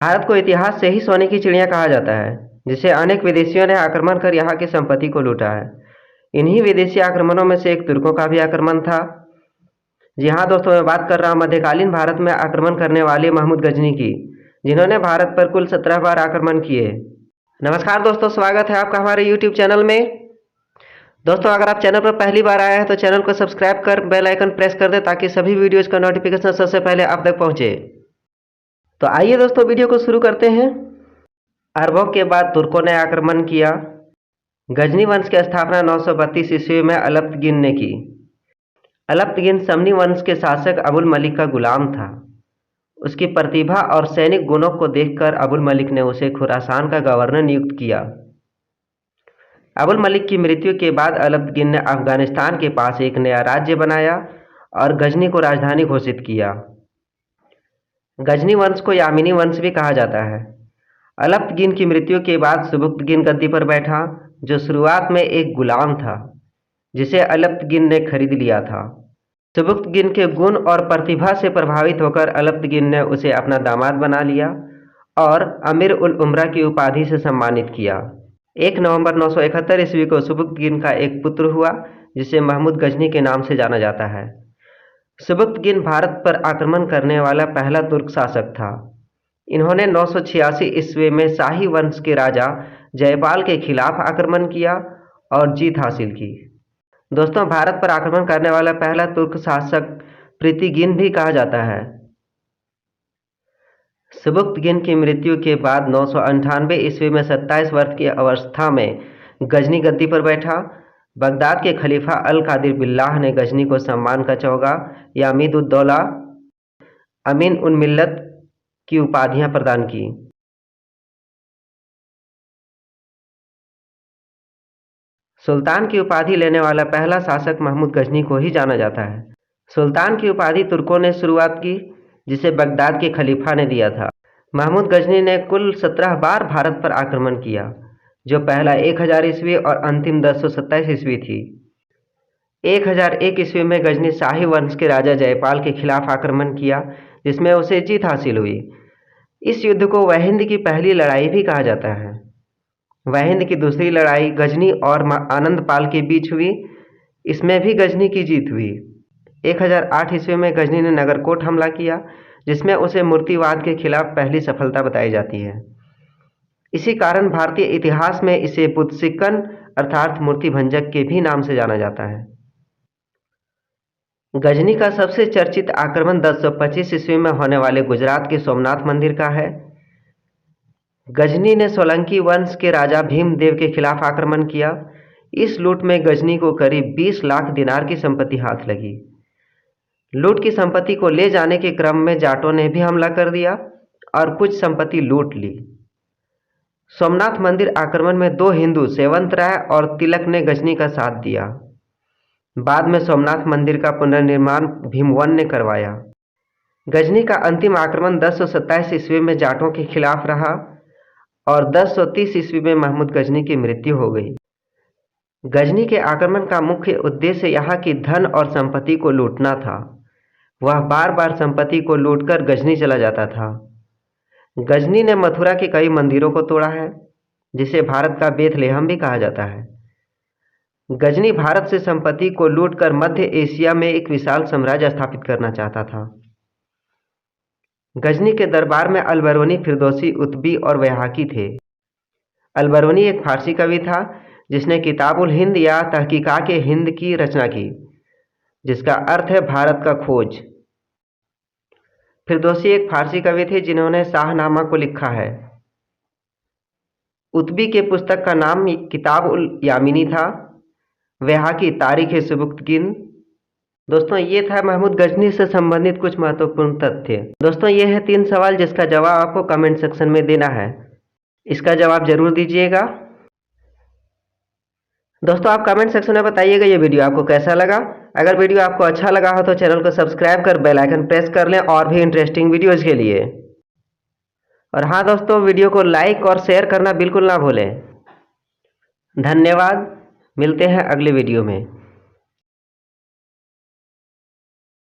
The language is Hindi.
भारत को इतिहास से ही सोने की चिड़िया कहा जाता है, जिसे अनेक विदेशियों ने आक्रमण कर यहाँ की संपत्ति को लूटा है। इन्हीं विदेशी आक्रमणों में से एक तुर्कों का भी आक्रमण था। जी हाँ दोस्तों, मैं बात कर रहा हूँ मध्यकालीन भारत में आक्रमण करने वाले महमूद गजनी की, जिन्होंने भारत पर कुल 17 बार आक्रमण किए। नमस्कार दोस्तों, स्वागत है आपका हमारे YouTube चैनल में। दोस्तों, अगर आप चैनल पर पहली बार आए हैं तो चैनल को सब्सक्राइब कर बेल आइकन प्रेस कर दें ताकि सभी वीडियोज़ का नोटिफिकेशन सबसे पहले आप तक पहुँचे। तो आइए दोस्तों, वीडियो को शुरू करते हैं। अरबों के बाद तुर्कों ने आक्रमण किया। गजनी वंश की स्थापना 932 ईस्वी में अलप्तगिन ने की। अलप्तगिन समनी वंश के शासक अबुल मलिक का गुलाम था। उसकी प्रतिभा और सैनिक गुणों को देखकर अबुल मलिक ने उसे खुरासान का गवर्नर नियुक्त किया। अबुल मलिक की मृत्यु के बाद अलप्तगिन ने अफगानिस्तान के पास एक नया राज्य बनाया और गजनी को राजधानी घोषित किया। गजनी वंश को यामिनी वंश भी कहा जाता है। अलप्तगिन की मृत्यु के बाद सुबुक्तगिन गद्दी पर बैठा, जो शुरुआत में एक गुलाम था जिसे अलप्तगिन ने खरीद लिया था। सुबुक्तगिन के गुण और प्रतिभा से प्रभावित होकर अलप्तगिन ने उसे अपना दामाद बना लिया और अमीर उल उमरा की उपाधि से सम्मानित किया। 1 नवंबर 971 ईस्वी को सुबुक्तगिन का एक पुत्र हुआ जिसे महमूद गजनी के नाम से जाना जाता है। सुबुक्तगिन भारत पर आक्रमण करने वाला पहला तुर्क शासक था। इन्होंने 986 ईस्वी में शाही वंश के राजा जयपाल के खिलाफ आक्रमण किया और जीत हासिल की। दोस्तों, भारत पर आक्रमण करने वाला पहला तुर्क शासक प्रीतिगिन भी कहा जाता है। सुबुक्तगिन की मृत्यु के बाद 998 ईस्वी में 27 वर्ष की अवस्था में गजनी गद्दी पर बैठा। बगदाद के खलीफा अल कादिर बिल्लाह ने गजनी को सम्मान का चौगा, यामीद उद दौला, अमीन उन मिल्लत की उपाधियां प्रदान की। सुल्तान की उपाधि लेने वाला पहला शासक महमूद गजनी को ही जाना जाता है। सुल्तान की उपाधि तुर्कों ने शुरुआत की, जिसे बगदाद के खलीफा ने दिया था। महमूद गजनी ने कुल 17 बार भारत पर आक्रमण किया, जो पहला 1000 ईस्वी और अंतिम 1027 ईस्वी थी। 1001 ईस्वी में गजनी शाही वंश के राजा जयपाल के खिलाफ आक्रमण किया, जिसमें उसे जीत हासिल हुई। इस युद्ध को वहिंद की पहली लड़ाई भी कहा जाता है। वहिंद की दूसरी लड़ाई गजनी और आनंदपाल के बीच हुई। इसमें भी गजनी की जीत हुई। 1008 ईस्वी में गजनी ने नगरकोट हमला किया, जिसमें उसे मूर्तिवाद के खिलाफ पहली सफलता बताई जाती है। इसी कारण भारतीय इतिहास में इसे बुद्सिक्कन अर्थात मूर्ति भंजक के भी नाम से जाना जाता है। गजनी का सबसे चर्चित आक्रमण 1025 ईस्वी में होने वाले गुजरात के सोमनाथ मंदिर का है। गजनी ने सोलंकी वंश के राजा भीमदेव के खिलाफ आक्रमण किया। इस लूट में गजनी को करीब 20 लाख दिनार की संपत्ति हाथ लगी। लूट की संपत्ति को ले जाने के क्रम में जाटों ने भी हमला कर दिया और कुछ संपत्ति लूट ली। सोमनाथ मंदिर आक्रमण में 2 हिंदू सेवंत राय और तिलक ने गजनी का साथ दिया। बाद में सोमनाथ मंदिर का पुनर्निर्माण भीमवन ने करवाया। गजनी का अंतिम आक्रमण 1027 ईस्वी में जाटों के खिलाफ रहा और 1030 ईस्वी में महमूद गजनी की मृत्यु हो गई। गजनी के आक्रमण का मुख्य उद्देश्य यहाँ की धन और संपत्ति को लूटना था। वह बार बार संपत्ति को लूटकर गजनी चला जाता था। गजनी ने मथुरा के कई मंदिरों को तोड़ा है, जिसे भारत का बेथलेहम भी कहा जाता है। गजनी भारत से संपत्ति को लूटकर मध्य एशिया में एक विशाल साम्राज्य स्थापित करना चाहता था। गजनी के दरबार में अलबरूनी, फिरदौसी, उतबी और वैहाकी थे। अलबरूनी एक फारसी कवि था जिसने किताबुल हिंद या तहकीकात हिंद की रचना की, जिसका अर्थ है भारत का खोज। फिरदौसी एक फारसी कवि थे जिन्होंने शाहनामा को लिखा है। उतबी के पुस्तक का नाम किताब उल यामिनी था। वैहाकी तारीख सुबुक्तगिन। दोस्तों, ये था महमूद गजनी से संबंधित कुछ महत्वपूर्ण तथ्य। दोस्तों, ये है 3 सवाल जिसका जवाब आपको कमेंट सेक्शन में देना है। इसका जवाब जरूर दीजिएगा। दोस्तों, आप कमेंट सेक्शन में बताइएगा ये वीडियो आपको कैसा लगा। अगर वीडियो आपको अच्छा लगा हो तो चैनल को सब्सक्राइब कर बेल आइकन प्रेस कर लें और भी इंटरेस्टिंग वीडियोज़ के लिए। और हाँ दोस्तों, वीडियो को लाइक और शेयर करना बिल्कुल ना भूलें। धन्यवाद। मिलते हैं अगले वीडियो में।